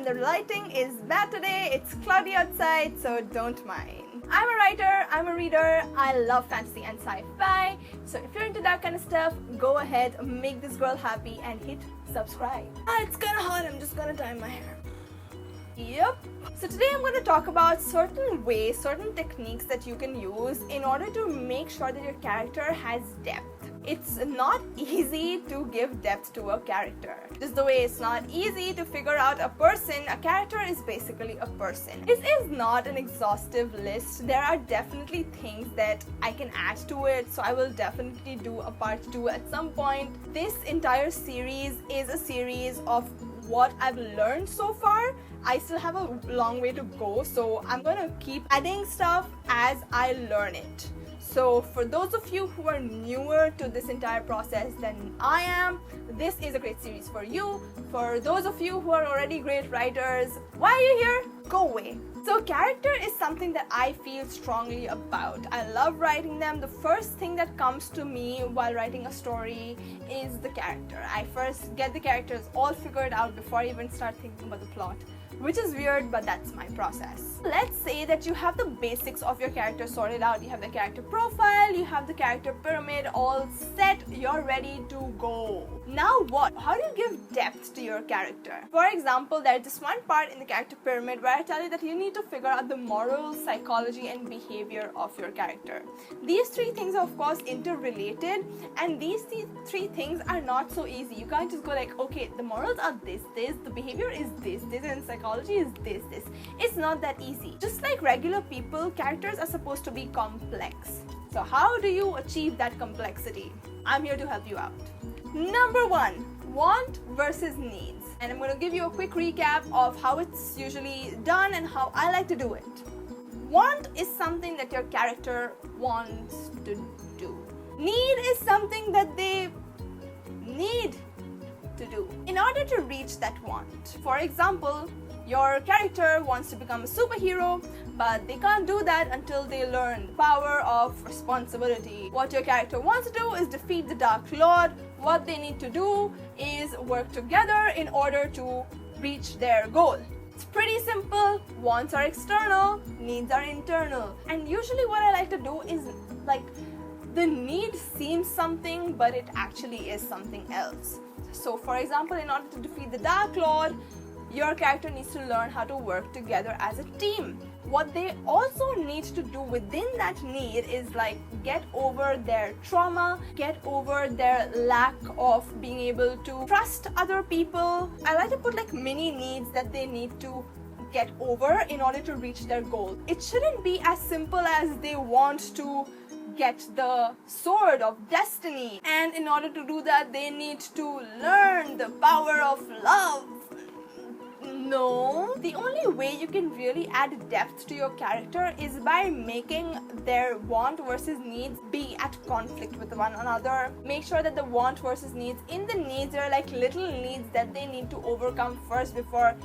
the lighting is bad today. It's cloudy outside, so don't mind. I'm a writer, I'm a reader, I love fantasy and sci-fi. So if you're into that kind of stuff, go ahead, make this girl happy and hit subscribe. It's kinda hot, I'm just gonna dye my hair. Yep. So today I'm going to talk about certain ways, certain techniques that you can use in order to make sure that your character has depth. It's not easy to give depth to a character. Just the way it's not easy to figure out a person, a character is basically a person. This is not an exhaustive list. There are definitely things that I can add to it, so I will definitely do a part 2 at some point. This entire series is a series of what I've learned so far. I still have a long way to go, so I'm gonna keep adding stuff as I learn it. So for those of you who are newer to this entire process than I am, this is a great series for you. For those of you who are already great writers, why are you here? Go away. So character is something that I feel strongly about. I love writing them. The first thing that comes to me while writing a story is the character. I first get the characters all figured out before I even start thinking about the plot, which is weird, but that's my process. Let's say that you have the basics of your character sorted out. You have the character profile, you have the character pyramid all set, you're ready to go. Now what? How do you give depth to your character? For example, there's this one part in the character pyramid where I tell you that you need to figure out the moral, psychology, and behavior of your character. These three things are of course interrelated, and these three things are not so easy. You can't just go like, okay, the morals are this, the behavior is this, and psychology is this. It's not that easy. Just like regular people, characters are supposed to be complex. So how do you achieve that complexity? I'm here to help you out. Number 1, want versus needs. And I'm going to give you a quick recap of how it's usually done and how I like to do it. Want is something that your character wants to do. Need is something that they need to do in order to reach that want. For example, your character wants to become a superhero, but they can't do that until they learn the power of responsibility. What your character wants to do is defeat the Dark Lord. What they need to do is work together in order to reach their goal. It's pretty simple. Wants are external, needs are internal. And usually what I like to do is like the need seems something, but it actually is something else. So for example, in order to defeat the Dark Lord, your character needs to learn how to work together as a team. What they also need to do within that need is like get over their trauma, get over their lack of being able to trust other people. I like to put like mini needs that they need to get over in order to reach their goal. It shouldn't be as simple as they want to get the sword of destiny, and in order to do that they need to learn the power of love. No, the only way you can really add depth to your character is by making their want versus needs be at conflict with one another. Make sure that the want versus needs, in the needs are like little needs that they need to overcome first before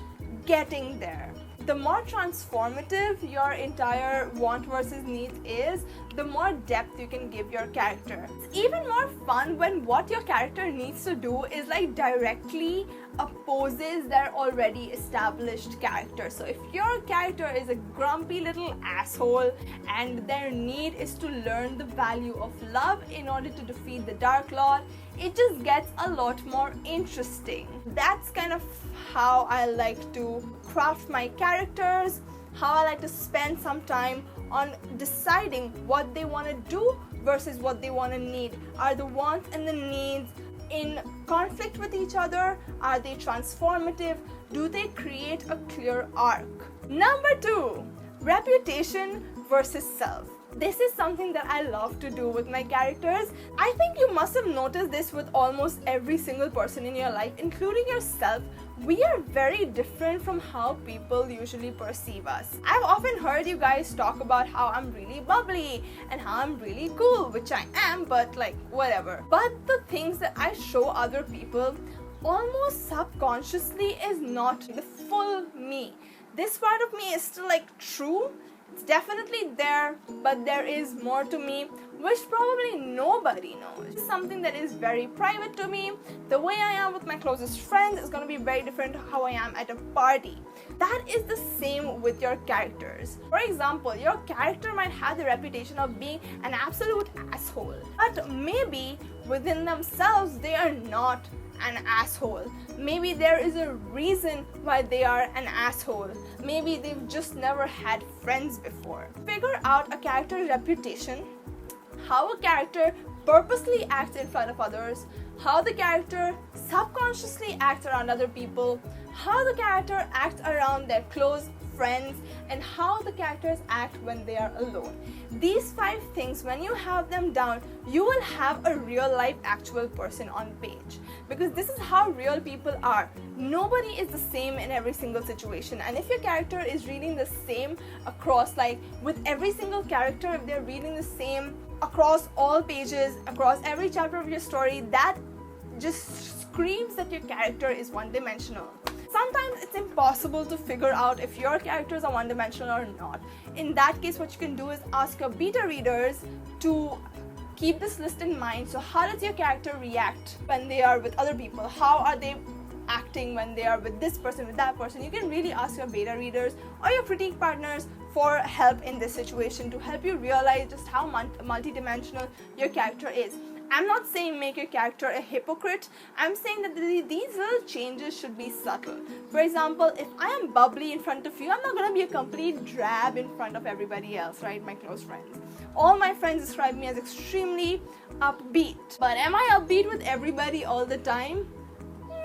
getting there. The more transformative your entire want versus needs is, the more depth you can give your character. It's even more fun when what your character needs to do is like directly opposes their already established character. So if your character is a grumpy little asshole and their need is to learn the value of love in order to defeat the Dark Lord, it just gets a lot more interesting. That's kind of how I like to craft my characters, how I like to spend some time on deciding what they want to do versus what they want to need. Are the wants and the needs in conflict with each other? Are they transformative? Do they create a clear arc? Number 2, reputation versus self. This is something that I love to do with my characters. I think you must have noticed this with almost every single person in your life, including yourself. We are very different from how people usually perceive us. I've often heard you guys talk about how I'm really bubbly and how I'm really cool, which I am, but like whatever. But the things that I show other people almost subconsciously is not the full me. This part of me is still like true, It's definitely there, but there is more to me which probably nobody knows. It's something that is very private to me. The way I am with my closest friends is going to be very different to how I am at a party. That is the same with your characters. For example, your character might have the reputation of being an absolute asshole, but maybe within themselves they are not an asshole. Maybe there is a reason why they are an asshole. Maybe they've just never had friends before. Figure out a character's reputation, how a character purposely acts in front of others, how the character subconsciously acts around other people, how the character acts around their close friends, and how the characters act when they are alone. These 5 things, when you have them down, you will have a real life actual person on page, because this is how real people are. Nobody is the same in every single situation, and if your character is reading the same across, like with every single character, if they're reading the same across all pages, across every chapter of your story, that just screams that your character is one-dimensional. Sometimes it's impossible to figure out if your characters are one-dimensional or not. In that case, what you can do is ask your beta readers to keep this list in mind. So how does your character react when they are with other people? How are they acting when they are with this person, with that person? You can really ask your beta readers or your critique partners for help in this situation to help you realize just how multidimensional your character is. I'm not saying make your character a hypocrite. I'm saying that these little changes should be subtle. For example, if I am bubbly in front of you, I'm not going to be a complete drab in front of everybody else, right? My close friends. All my friends describe me as extremely upbeat. But am I upbeat with everybody all the time?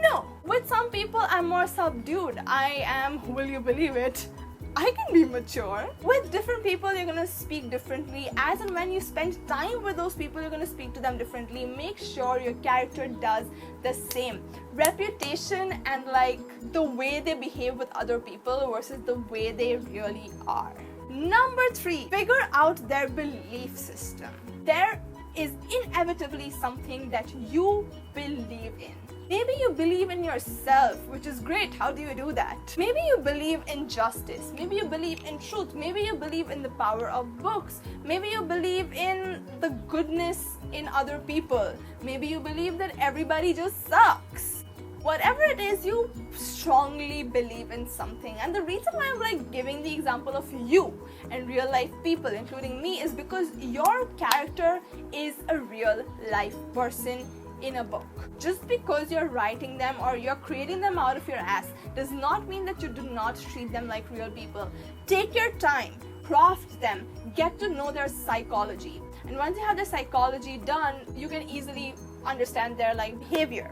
No. With some people, I'm more subdued. I am, will you believe it, I can be mature. With different people, you're gonna speak differently. As and when you spend time with those people, you're gonna speak to them differently. Make sure your character does the same. Reputation and like the way they behave with other people versus the way they really are. Number 3, figure out their belief system. There is inevitably something that you believe in. Maybe you believe in yourself, which is great. How do you do that? Maybe you believe in justice. Maybe you believe in truth. Maybe you believe in the power of books. Maybe you believe in the goodness in other people. Maybe you believe that everybody just sucks. Whatever it is, you strongly believe in something. And the reason why I'm like giving the example of you and real life people, including me, is because your character is a real life person in a book. Just because you're writing them or you're creating them out of your ass does not mean that you do not treat them like real people. Take your time, craft them, get to know their psychology. And once you have the psychology done, you can easily understand their like behavior.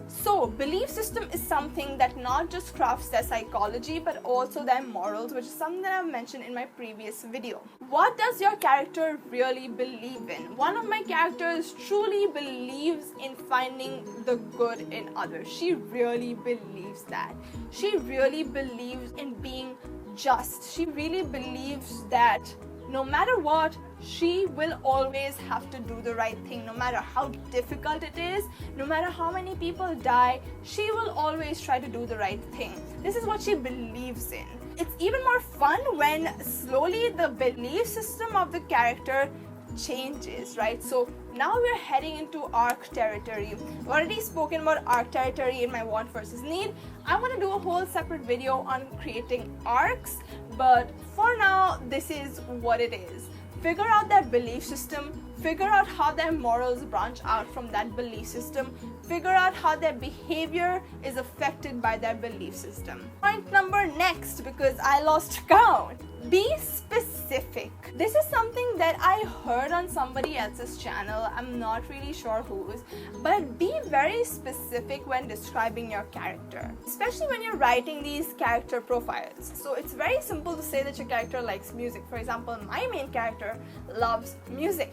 So, belief system is something that not just crafts their psychology but also their morals, which is something that I've mentioned in my previous video. What does your character really believe in? One of my characters truly believes in finding the good in others. She really believes that. She really believes in being just. She really believes that no matter what, she will always have to do the right thing. No matter how difficult it is, no matter how many people die, she will always try to do the right thing. This is what she believes in. It's even more fun when slowly the belief system of the character changes, right? So now we're heading into arc territory. I've already spoken about arc territory in my want versus need. I want to do a whole separate video on creating arcs, but for now, this is what it is. Figure out their belief system, figure out how their morals branch out from that belief system, figure out how their behavior is affected by their belief system. Point number next, because I lost count. Be specific. This is something that I heard on somebody else's channel. I'm not really sure whose, but be very specific when describing your character, especially when you're writing these character profiles. So it's very simple to say that your character likes music. For example, my main character loves music.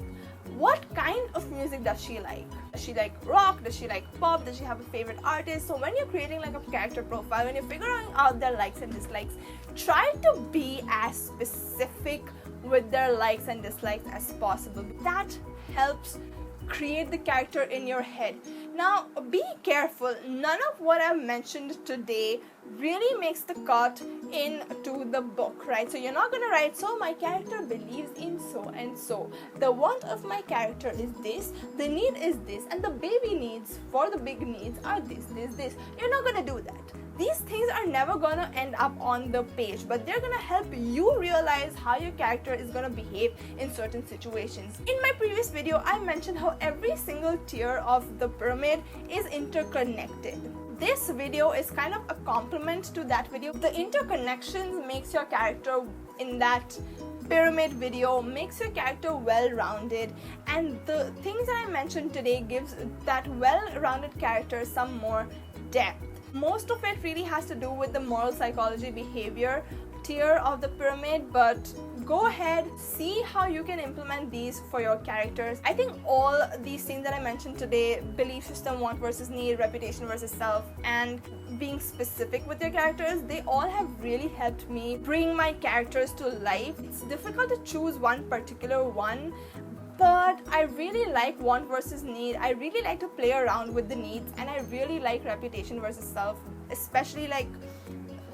What kind of music does she like? Does she like rock? Does she like pop? Does she have a favorite artist? So when you're creating like a character profile, when you're figuring out their likes and dislikes, try to be as specific with their likes and dislikes as possible. That helps create the character in your head. Now be careful, none of what I've mentioned today really makes the cut into the book, right? So you're not going to write, so my character believes in so and so, the want of my character is this, the need is this, and the baby needs for the big needs are this. You're not going to do that. These things are never going to end up on the page, but they're going to help you realize how your character is going to behave in certain situations. In my previous video, I mentioned how every single tier of the pyramid is interconnected. This video is kind of a complement to that video. The interconnections makes your character in that pyramid video, makes your character well-rounded, and the things that I mentioned today gives that well-rounded character some more depth. Most of it really has to do with the moral psychology behavior tier of the pyramid, but go ahead, see how you can implement these for your characters. I think all these things that I mentioned today, belief system, want versus need, reputation versus self, and being specific with your characters, they all have really helped me bring my characters to life. It's difficult to choose one particular one, but I really like want versus need. I really like to play around with the needs, and I really like reputation versus self, especially like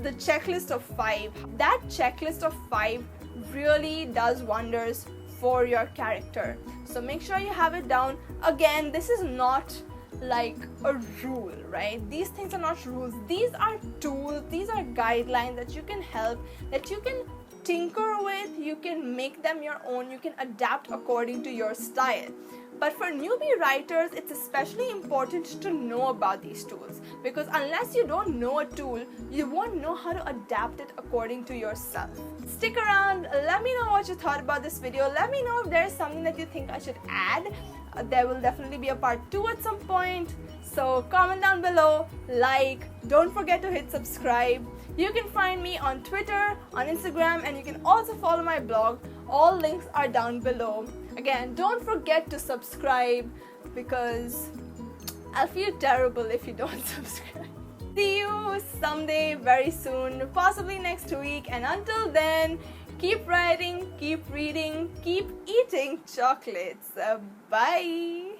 the checklist of 5. That checklist of 5 really does wonders for your character. So make sure you have it down. Again, this is not like a rule, right? These things are not rules. These are tools, these are guidelines that you can help, that you can tinker with, you can make them your own, you can adapt according to your style. But for newbie writers, it's especially important to know about these tools, because unless you don't know a tool, you won't know how to adapt it according to yourself. Stick around, let me know what you thought about this video. Let me know if there's something that you think I should add. There will definitely be a part 2 at some point. So comment down below, like, don't forget to hit subscribe. You can find me on Twitter, on Instagram, and you can also follow my blog. All links are down below. Again, don't forget to subscribe, because I'll feel terrible if you don't subscribe. See you someday very soon, possibly next week, and until then, keep writing, keep reading, keep eating chocolates. Bye!